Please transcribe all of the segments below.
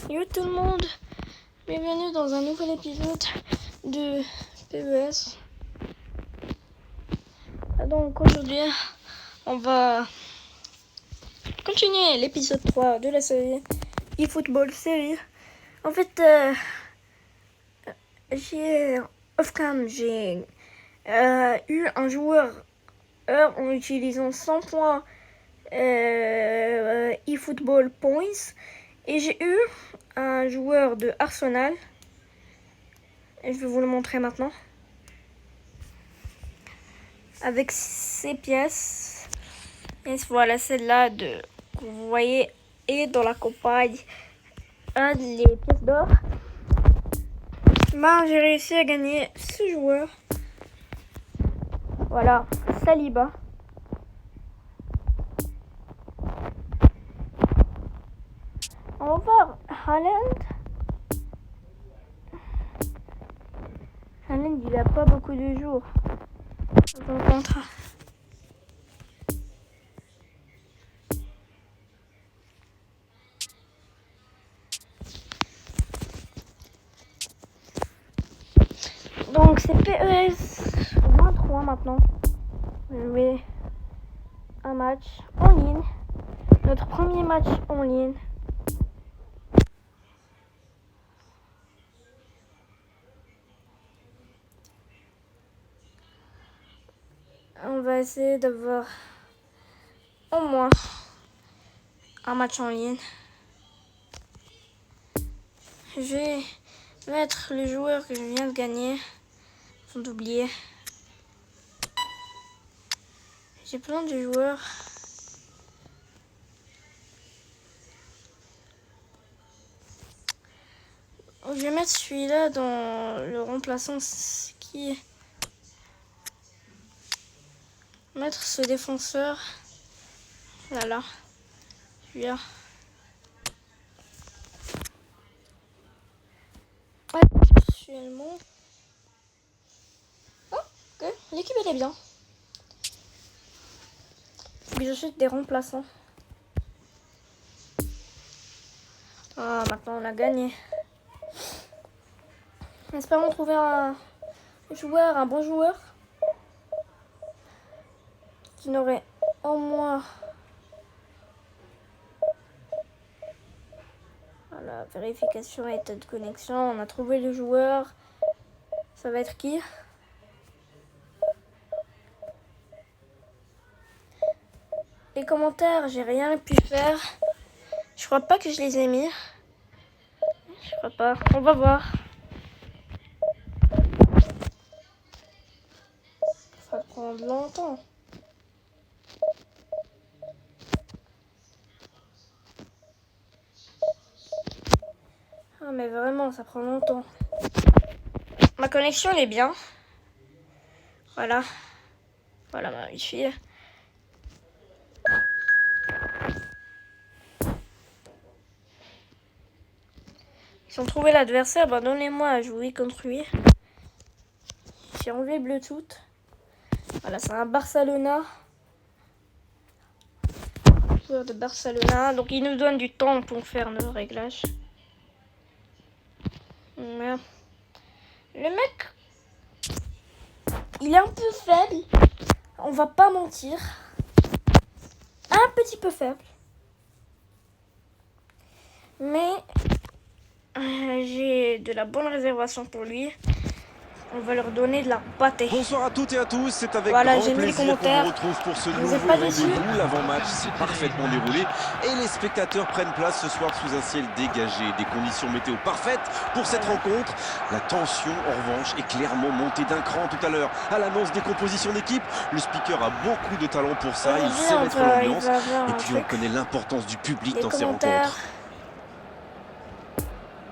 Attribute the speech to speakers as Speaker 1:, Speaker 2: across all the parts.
Speaker 1: Yo tout le monde, bienvenue dans un nouvel épisode de PES. Donc aujourd'hui, on va continuer l'épisode 3 de la série eFootball série. En fait, j'ai off-cam, j'ai eu un joueur en utilisant 100 points eFootball Points. Et j'ai eu un joueur de Arsenal. Et je vais vous le montrer maintenant. Avec ces pièces. Et voilà, celle-là que vous voyez est dans la campagne. Les pièces d'or. J'ai réussi à gagner ce joueur. Voilà, Saliba. On va voir Haaland. Haaland, il a pas beaucoup de jours dans le contrat. Donc c'est PES 23 maintenant. Je vais un match en ligne. Notre premier match en ligne. On va essayer d'avoir au moins un match en ligne. Je vais mettre les joueurs que je viens de gagner. Sans oublier. J'ai plein de joueurs. Je vais mettre celui-là dans le remplaçant qui mettre ce défenseur. Voilà. Celui-là. Actuellement. Oh, ok. L'équipe elle est bien. Faut que j'achète des remplaçants. Ah, maintenant on a gagné. Espérons trouver un bon joueur qui n'aurait au moins. Voilà, vérification état de connexion. On a trouvé le joueur. Ça va être qui? Les commentaires, j'ai rien pu faire. Je crois pas que je les ai mis. Je crois pas. On va voir. Ça va prendre longtemps. Ah mais vraiment, ça prend longtemps. Ma connexion elle est bien. Voilà. Voilà ma wifi. Si on trouvait l'adversaire, donnez-moi à jouer contre lui. J'ai enlevé le Bluetooth. Voilà, c'est un Barcelona. Joueur de Barcelona. Donc il nous donne du temps pour faire nos réglages. Mais le mec, il est un peu faible. On va pas mentir. Un petit peu faible. Mais j'ai de la bonne réservation pour lui. On va leur donner de la pâtée.
Speaker 2: Bonsoir à toutes et à tous, c'est avec
Speaker 1: voilà,
Speaker 2: grand plaisir qu'on vous retrouve pour ce nouveau rendez-vous. L'avant-match s'est parfaitement déroulé et les spectateurs prennent place ce soir sous un ciel dégagé. Des conditions météo parfaites pour cette rencontre. La tension, en revanche, est clairement montée d'un cran tout à l'heure. À l'annonce des compositions d'équipe, le speaker a beaucoup de talent pour ça. Il sait mettre l'ambiance. Et puis on connaît l'importance du public dans ces rencontres.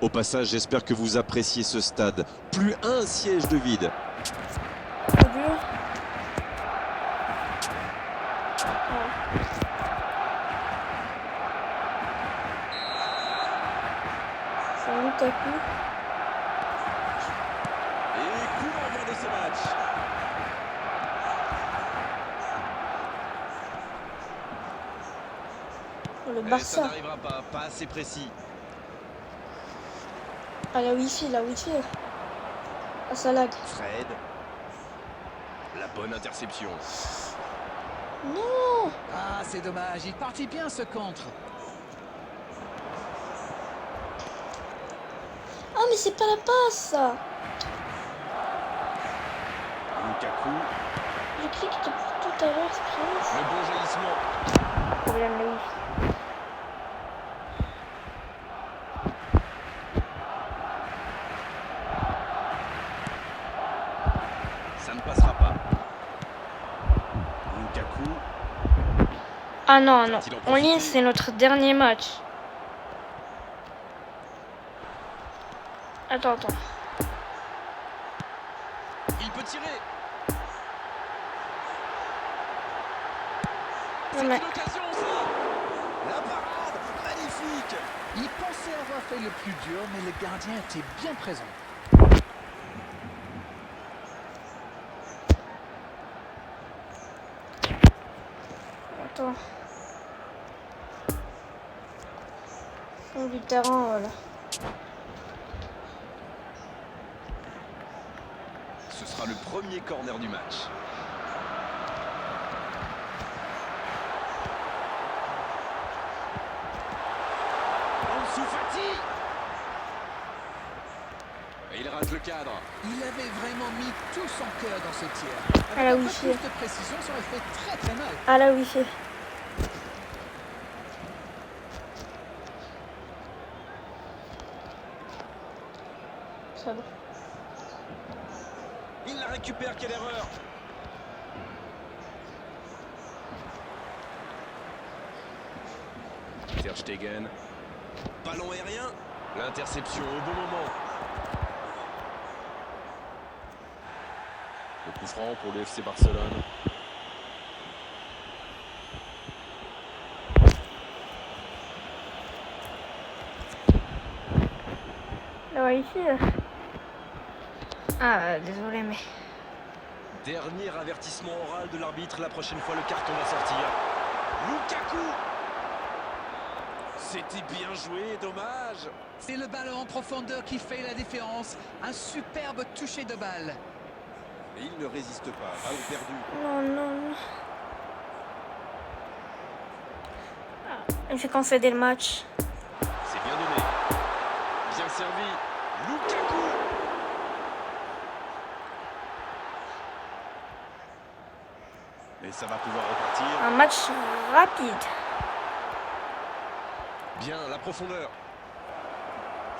Speaker 2: Au passage, j'espère que vous appréciez ce stade. Plus un siège de vide.
Speaker 1: C'est Lukaku.
Speaker 2: Et coup d'envoi de ce match.
Speaker 1: Le Barça.
Speaker 2: Ça n'arrivera pas assez précis.
Speaker 1: Ah, la wifi, la wifi. Ah, ça lag.
Speaker 2: Fred. La bonne interception.
Speaker 1: Non.
Speaker 3: Ah, c'est dommage, il partit bien ce contre.
Speaker 1: Ah, mais c'est pas la passe, ça.
Speaker 2: Lukaku.
Speaker 1: J'ai cliqué depuis tout à l'heure, c'est pas
Speaker 2: Le bon jaillissement.
Speaker 1: problème, la wifi.
Speaker 2: Ça ne passera pas. Lukaku.
Speaker 1: Ah non, non.
Speaker 2: Va-t-il en
Speaker 1: En ligne,
Speaker 2: profiter?
Speaker 1: c'est notre dernier match. Attends.
Speaker 2: Il peut tirer.
Speaker 1: Non,
Speaker 2: C'est
Speaker 1: mais...
Speaker 2: une occasion, ça. La parade. Magnifique.
Speaker 3: Il pensait avoir fait le plus dur, mais le gardien était bien présent.
Speaker 1: Attends. Fond du terrain, voilà.
Speaker 2: Ce sera le premier corner du match. Ansu Fati. Et il rate le cadre.
Speaker 3: Il avait vraiment mis tout son cœur dans ce tir.
Speaker 1: Ah, la
Speaker 3: Avec un peu
Speaker 1: wifi.
Speaker 3: plus de précision, ça aurait fait très très mal.
Speaker 1: Ah, la wifi. Ça va.
Speaker 2: Il la récupère, quelle erreur. Ter Stegen. Ballon aérien. L'interception au bon moment. Le coup franc pour le FC Barcelone.
Speaker 1: La wifi. Ah, désolé, mais...
Speaker 2: Dernier avertissement oral de l'arbitre. La prochaine fois, le carton va sortir. Lukaku. C'était bien joué, dommage.
Speaker 3: C'est le ballon en profondeur qui fait la différence. Un superbe toucher de balle.
Speaker 2: Et il ne résiste pas. Ballon perdu.
Speaker 1: Non. Ah, il fait concéder le match.
Speaker 2: C'est bien donné. Bien servi. Lukaku. Et ça va pouvoir repartir.
Speaker 1: Un match rapide.
Speaker 2: Bien, la profondeur.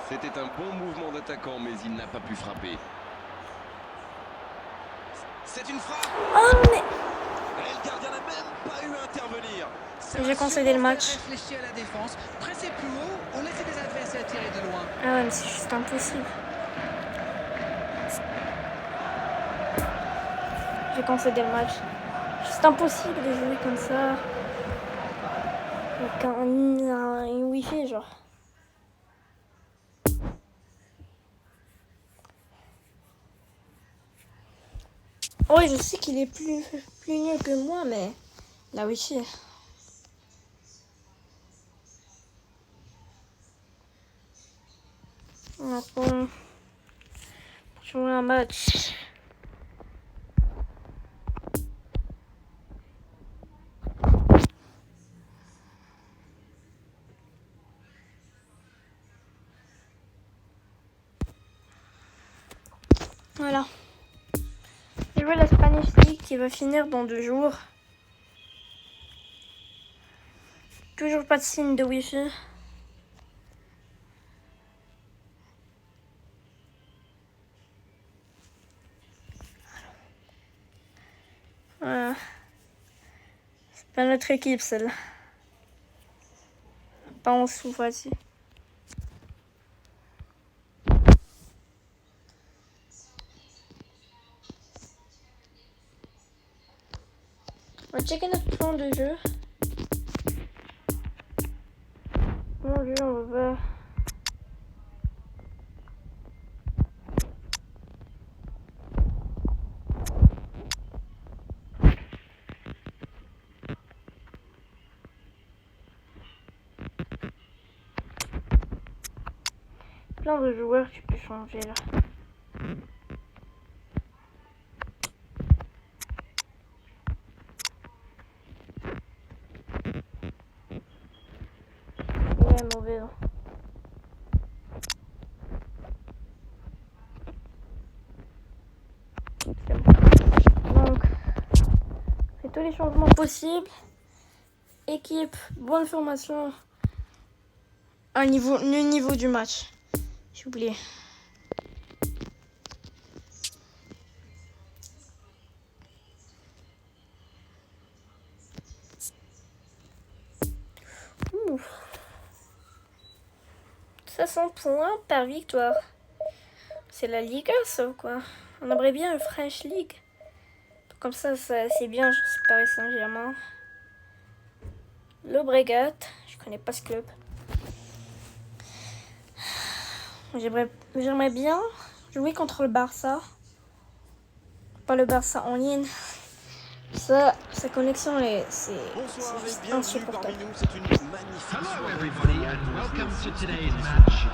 Speaker 2: C'était un bon mouvement d'attaquant, mais il n'a pas pu frapper. C'est une frappe.
Speaker 1: Oh, mais...
Speaker 2: Et le gardien n'a même pas eu à intervenir.
Speaker 1: J'ai concédé le match.
Speaker 3: Réfléchir à la défense, presser plus haut ou laisser des adversaires tirer de loin.
Speaker 1: Ah ouais, mais c'est juste impossible. J'ai concédé le match. C'est impossible de jouer comme ça. Avec une wifi, genre. Ouais, je sais qu'il est plus nul que moi, mais la wifi. Maintenant, pour jouer un match. Voilà. J'ai joué la Spanish League qui va finir dans 2 jours. Toujours pas de signe de wifi. Voilà. C'est pas notre équipe celle-là. Pas en sous-voici. On va checker notre plan de jeu. Mon jeu, on va... plein de joueurs que tu peux changer là. Ouais, mauvais. Hein. C'est bon. Donc, fais tous les changements possibles. Équipe, bonne formation. Le niveau du match. J'ai oublié. Ouf. 60 points par victoire. C'est la Liga, ça ou quoi? On aimerait bien une French League. Comme ça c'est bien, genre c'est Paris Saint-Germain. Le Bregat, je connais pas ce club. J'aimerais bien jouer contre le Barça. Pas le Barça en ligne. Sa connexion, c'est
Speaker 2: Bonsoir et
Speaker 1: juste
Speaker 2: bienvenue
Speaker 1: insupportable.
Speaker 2: parmi nous, c'est une magnifique soirée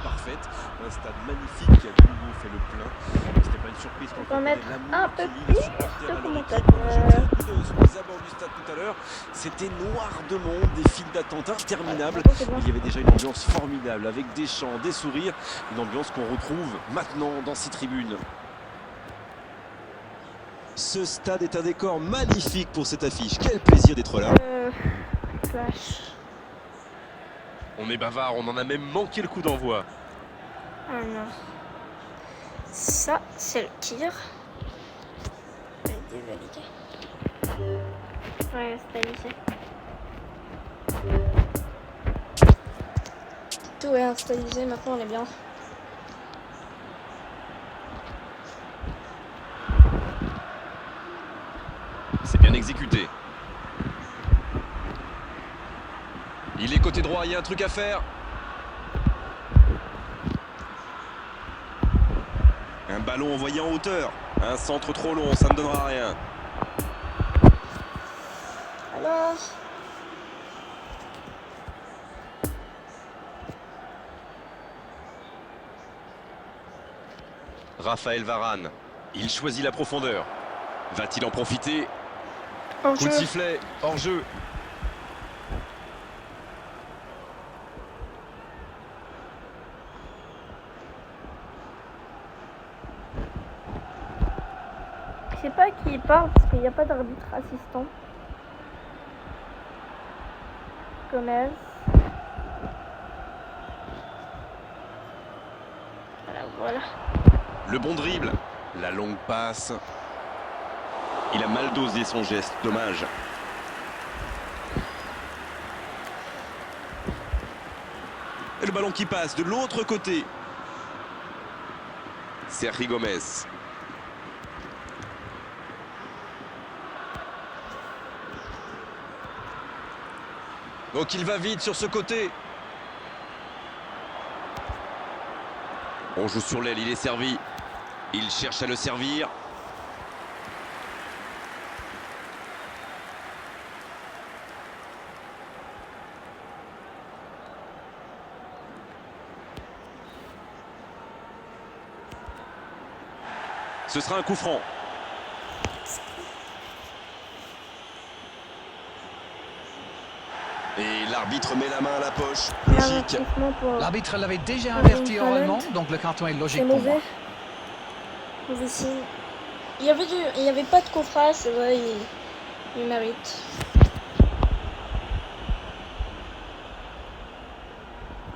Speaker 2: parfaite, un stade magnifique qui a de nouveau fait le plein. C'était pas une surprise quand
Speaker 1: On va mettre un peu
Speaker 2: qui
Speaker 1: plus
Speaker 2: les supporters
Speaker 1: de
Speaker 2: à leur équipe.
Speaker 1: commentateurs.
Speaker 2: J'ai jeté un coup d'œil sur les abords du stade tout à l'heure, c'était noir de monde, des files d'attente interminables.
Speaker 1: C'est bon.
Speaker 2: Il y avait déjà une ambiance formidable avec des chants, des sourires, une ambiance qu'on retrouve maintenant dans ces tribunes. Ce stade est un décor magnifique pour cette affiche. Quel plaisir d'être là.
Speaker 1: Flash.
Speaker 2: On est bavard, on en a même manqué le coup d'envoi.
Speaker 1: Ah non. Ça, c'est le tir. Dévalidé. Ouais, c'est stabilisé. Tout est installé, maintenant on est bien.
Speaker 2: C'est bien exécuté. Il est côté droit, il y a un truc à faire. Un ballon envoyé en hauteur. Un centre trop long, ça ne donnera rien.
Speaker 1: Alors.
Speaker 2: Raphaël Varane. Il choisit la profondeur. Va-t-il en profiter?
Speaker 1: Hors
Speaker 2: Coup de
Speaker 1: jeu.
Speaker 2: sifflet, hors jeu.
Speaker 1: Je sais pas qui parle parce qu'il n'y a pas d'arbitre assistant. Gomez. Voilà.
Speaker 2: Le bon dribble. La longue passe. Il a mal dosé son geste, dommage. Et le ballon qui passe de l'autre côté. Sergi Gomez. Donc il va vite sur ce côté. On joue sur l'aile, il est servi. Il cherche à le servir. Ce sera un coup franc. Et l'arbitre met la main à la poche. Logique.
Speaker 3: L'arbitre l'avait déjà averti oralement, donc le carton est logique
Speaker 1: C'est
Speaker 3: pour
Speaker 1: mauvais.
Speaker 3: moi.
Speaker 1: Mauvais signe. Il y avait pas de coup franc, c'est vrai, il mérite.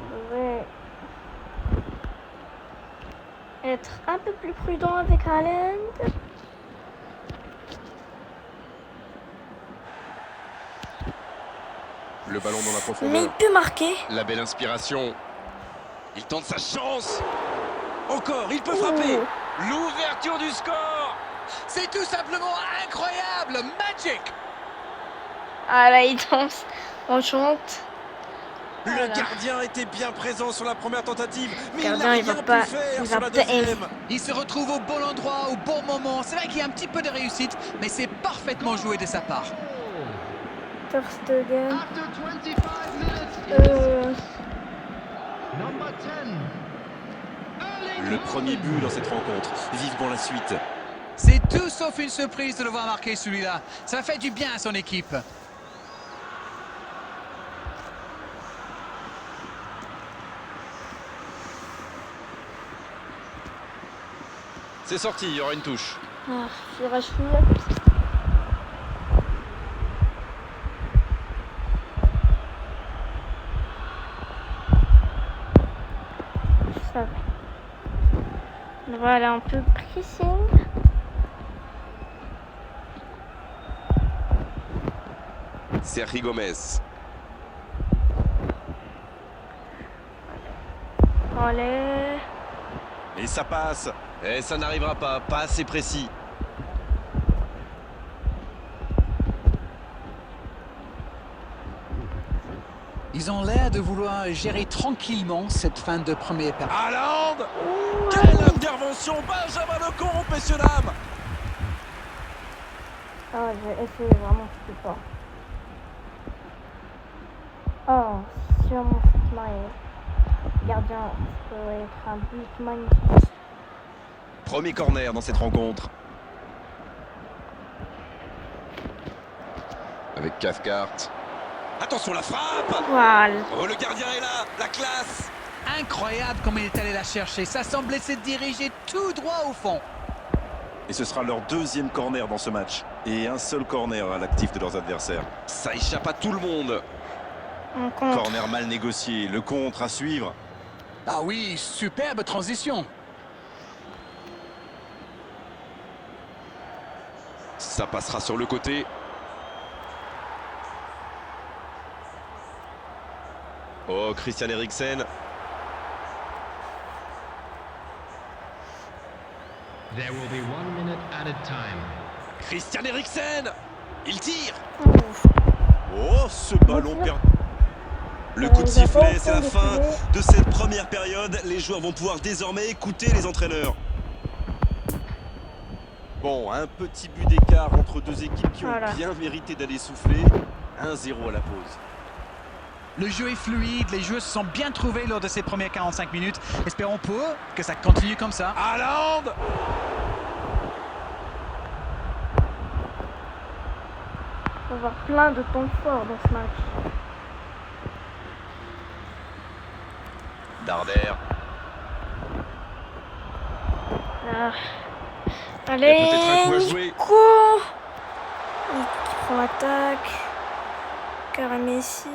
Speaker 1: Il devrait être un peu plus prudent avec Haaland.
Speaker 2: Le ballon dans la
Speaker 1: Mais
Speaker 2: profondeur.
Speaker 1: il peut marquer.
Speaker 2: La belle inspiration. Il tente sa chance. Encore, il peut frapper. L'ouverture du score.
Speaker 3: C'est tout simplement incroyable, magic.
Speaker 1: Ah là, il danse. On chante.
Speaker 2: Le
Speaker 1: Voilà.
Speaker 2: gardien était bien présent sur la première tentative, mais
Speaker 1: Gardien,
Speaker 2: il
Speaker 1: il
Speaker 2: n'a
Speaker 1: va
Speaker 2: rien
Speaker 1: pas-
Speaker 2: pu faire
Speaker 1: il
Speaker 2: sur
Speaker 1: va
Speaker 2: la
Speaker 1: pas
Speaker 2: deuxième.
Speaker 3: Il se retrouve au bon endroit, au bon moment. C'est vrai qu'il y a un petit peu de réussite, mais c'est parfaitement joué de sa part.
Speaker 1: Ter Stegen.
Speaker 4: After 25 minutes,
Speaker 1: Euh,
Speaker 4: number 10,
Speaker 2: Le premier but dans cette rencontre. Vivement la suite.
Speaker 3: C'est tout sauf une surprise de le voir marquer celui-là. Ça fait du bien à son équipe.
Speaker 2: C'est sorti, il y aura une touche.
Speaker 1: Ah, il reste plus. Ça va. Voilà, un peu pressing.
Speaker 2: Sergi Gomez.
Speaker 1: Allez.
Speaker 2: Et ça passe. Et ça n'arrivera pas assez précis.
Speaker 3: Ils ont l'air de vouloir gérer tranquillement cette fin de première période.
Speaker 2: Haaland! Quelle intervention! Benjamin Lecomte, messieurs dames!
Speaker 1: Ah, j'ai essayé vraiment plus fort. Oh, sûrement Smile. Gardien, ça peut être un but magnifique.
Speaker 2: Premier corner dans cette rencontre. Avec Cathcart. Attention la frappe!
Speaker 1: Voilà.
Speaker 2: Oh, le gardien est là! La classe!
Speaker 3: Incroyable comme il est allé la chercher. Ça semblait se diriger tout droit au fond.
Speaker 2: Et ce sera leur deuxième corner dans ce match. Et un seul corner à l'actif de leurs adversaires. Ça échappe à tout le monde.
Speaker 1: On compte.
Speaker 2: Corner mal négocié. Le contre à suivre.
Speaker 3: Ah oui, superbe transition.
Speaker 2: Ça passera sur le côté. Oh, Christian Eriksen.
Speaker 4: There will be 1 minute added time.
Speaker 2: Christian Eriksen. Il tire.
Speaker 1: Ouf.
Speaker 2: Oh, ce ballon perdu. Le coup de sifflet, c'est la fin de cette première période. Les joueurs vont pouvoir désormais écouter les entraîneurs. Bon, un petit but d'écart entre deux équipes qui ont bien mérité d'aller souffler. 1-0 à la pause.
Speaker 3: Le jeu est fluide, les joueurs se sont bien trouvés lors de ces premières 45 minutes. Espérons pour eux que ça continue comme ça.
Speaker 2: Haaland!
Speaker 1: On va avoir plein de temps forts dans ce match.
Speaker 2: Darder.
Speaker 1: Ah.
Speaker 2: Il y a
Speaker 1: Allez,
Speaker 2: peut-être un coup à jouer.
Speaker 1: Nico qui prend l'attaque. Karamessi.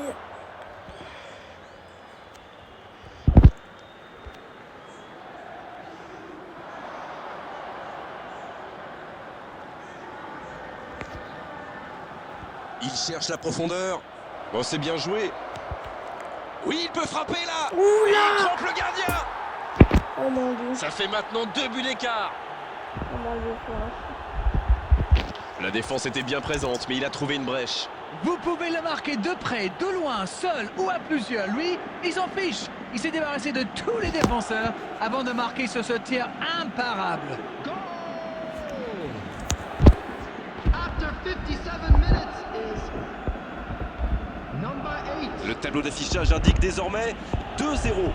Speaker 2: Il cherche la profondeur. Bon, c'est bien joué. Oui, il peut frapper là.
Speaker 1: Oula!
Speaker 2: Il trompe le gardien.
Speaker 1: Oh mon dieu.
Speaker 2: Ça fait maintenant 2 buts d'écart.
Speaker 1: Oh mon dieu.
Speaker 2: La défense était bien présente, mais il a trouvé une brèche.
Speaker 3: Vous pouvez le marquer de près, de loin, seul ou à plusieurs. Lui, il s'en fiche. Il s'est débarrassé de tous les défenseurs avant de marquer sur ce tir imparable.
Speaker 4: Goal! After 57 minutes is number 8.
Speaker 2: Le tableau d'affichage indique désormais 2-0.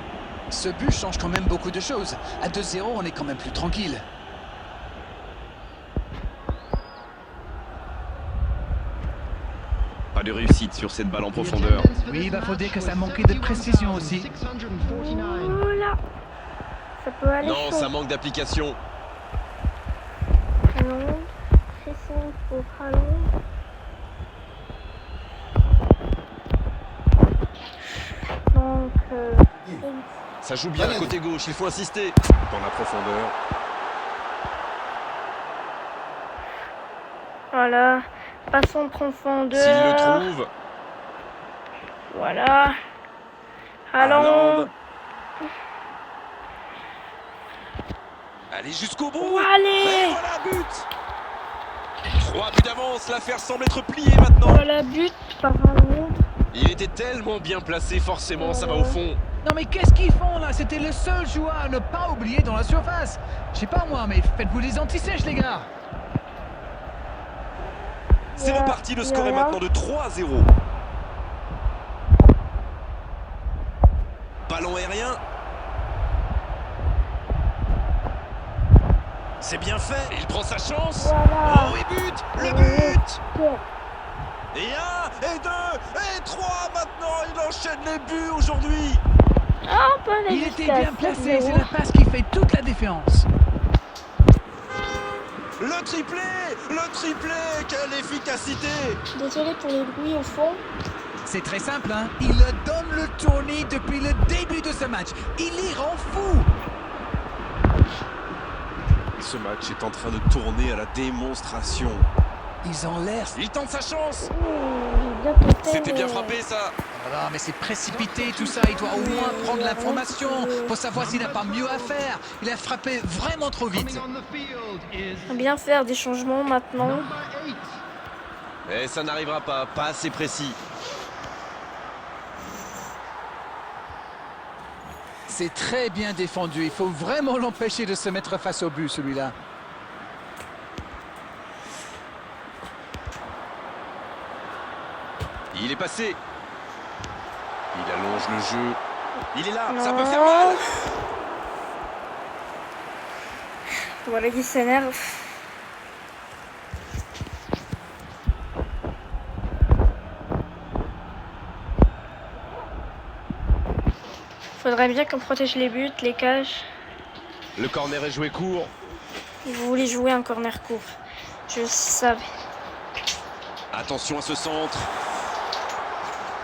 Speaker 3: Ce but change quand même beaucoup de choses. À 2-0, on est quand même plus tranquille.
Speaker 2: Pas de réussite sur cette balle en profondeur.
Speaker 3: Oui, il faut dire que ça manquait de précision aussi.
Speaker 1: Oula! Ça peut aller
Speaker 2: Non,
Speaker 1: chaud.
Speaker 2: ça manque d'application.
Speaker 1: Haaland. Pressing pour Haaland. Donc,
Speaker 2: Ça joue bien le côté gauche, il faut insister. Dans la profondeur.
Speaker 1: voilà. Passons de profondeur.
Speaker 2: S'il le trouve.
Speaker 1: Voilà. Haaland.
Speaker 2: Allez jusqu'au bout.
Speaker 1: Allez.
Speaker 2: Et voilà, but. 3 buts d'avance, l'affaire semble être pliée maintenant.
Speaker 1: Voilà, but par Haaland.
Speaker 2: Il était tellement bien placé, forcément, ça va au fond.
Speaker 3: Non mais qu'est-ce qu'ils font là? C'était le seul joueur à ne pas oublier dans la surface. Je sais pas moi, mais faites-vous des anti-sèches les gars.
Speaker 2: C'est reparti, le score est maintenant de 3-0. Ballon aérien. C'est bien fait. Il prend sa chance.
Speaker 1: Voilà.
Speaker 2: Oh, il bute. Le
Speaker 1: Ouais.
Speaker 2: but. Et 1, et 2, et 3 maintenant. Il enchaîne les buts aujourd'hui.
Speaker 1: Ah, pas
Speaker 3: Il était bien placé, c'est la passe qui fait toute la différence.
Speaker 2: Le triplé. Quelle efficacité.
Speaker 1: Désolé pour les bruits au fond.
Speaker 3: C'est très simple, hein. Il donne le tournis depuis le début de ce match. Il les rend fous.
Speaker 2: Ce match est en train de tourner à la démonstration.
Speaker 3: Ils ont l'air...
Speaker 2: Il tente sa chance.
Speaker 1: Bien tenté,
Speaker 2: C'était bien
Speaker 1: mais-
Speaker 2: frappé ça.
Speaker 3: Voilà, mais c'est précipité tout ça. Il doit au moins prendre l'information pour savoir s'il n'a pas mieux à faire. Il a frappé vraiment trop vite.
Speaker 4: Coming on the field is
Speaker 1: Bien faire des changements maintenant.
Speaker 4: number 8.
Speaker 2: Et ça n'arrivera pas assez précis.
Speaker 3: C'est très bien défendu. Il faut vraiment l'empêcher de se mettre face au but, celui-là.
Speaker 2: Il est passé. Il allonge le jeu. Il est là, ça
Speaker 1: Non.
Speaker 2: peut faire mal.
Speaker 1: Voilà qui s'énerve. Faudrait bien qu'on protège les buts, les cages.
Speaker 2: Le corner est joué court.
Speaker 1: Vous voulez jouer un corner court. Je savais.
Speaker 2: Attention à ce centre.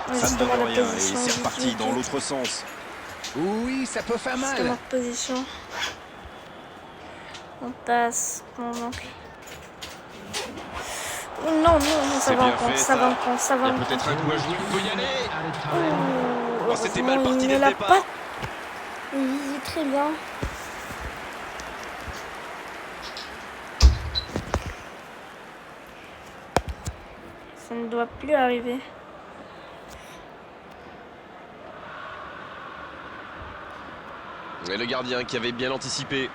Speaker 2: Ça ne
Speaker 1: Justement,
Speaker 2: donne
Speaker 1: la
Speaker 2: rien et
Speaker 1: position
Speaker 2: c'est
Speaker 1: du
Speaker 2: reparti
Speaker 1: but.
Speaker 2: dans l'autre sens.
Speaker 3: Oui, ça peut faire
Speaker 1: Justement,
Speaker 3: mal.
Speaker 1: position. On passe. Mon oncle. Oh, non, ça
Speaker 2: C'est
Speaker 1: va en
Speaker 2: bien
Speaker 1: compte,
Speaker 2: fait,
Speaker 1: ça va en
Speaker 2: ça.
Speaker 1: compte, ça
Speaker 2: Il y
Speaker 1: va
Speaker 2: a
Speaker 1: en compte.
Speaker 2: peut-être un coup à jouer, il peut y aller.
Speaker 4: Added time.
Speaker 2: Oh, c'était mal parti
Speaker 1: Il
Speaker 2: dès
Speaker 1: ne
Speaker 2: le
Speaker 1: l'a
Speaker 2: départ.
Speaker 1: pas. Il vise très bien. Ça ne doit plus arriver.
Speaker 2: Et le gardien qui avait bien anticipé.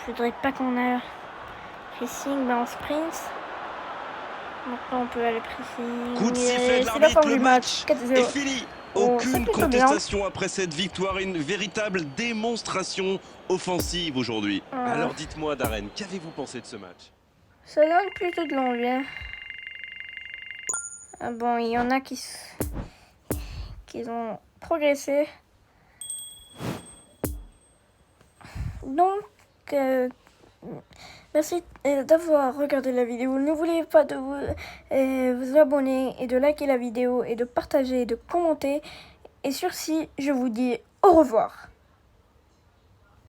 Speaker 1: Faudrait pas qu'on aille pressing, mais en sprint. Maintenant on peut aller pressing.
Speaker 2: Coup de sifflet
Speaker 1: Et
Speaker 2: de
Speaker 1: c'est la
Speaker 2: l'arbitre,
Speaker 1: fin
Speaker 2: le
Speaker 1: du
Speaker 2: match
Speaker 1: match. 4-0.
Speaker 2: est fini.
Speaker 1: Oh, c'est
Speaker 2: Aucune
Speaker 1: plutôt bien.
Speaker 2: contestation après cette victoire, une véritable démonstration offensive aujourd'hui.
Speaker 1: Ah.
Speaker 2: Alors dites-moi Darren, qu'avez-vous pensé de ce match?
Speaker 1: Ça donne plutôt de l'envie. Ah bon, il y en a qui ont progressé. Donc, merci d'avoir regardé la vidéo. N'oubliez pas de vous abonner et de liker la vidéo et de partager et de commenter. Et sur ce, je vous dis au revoir.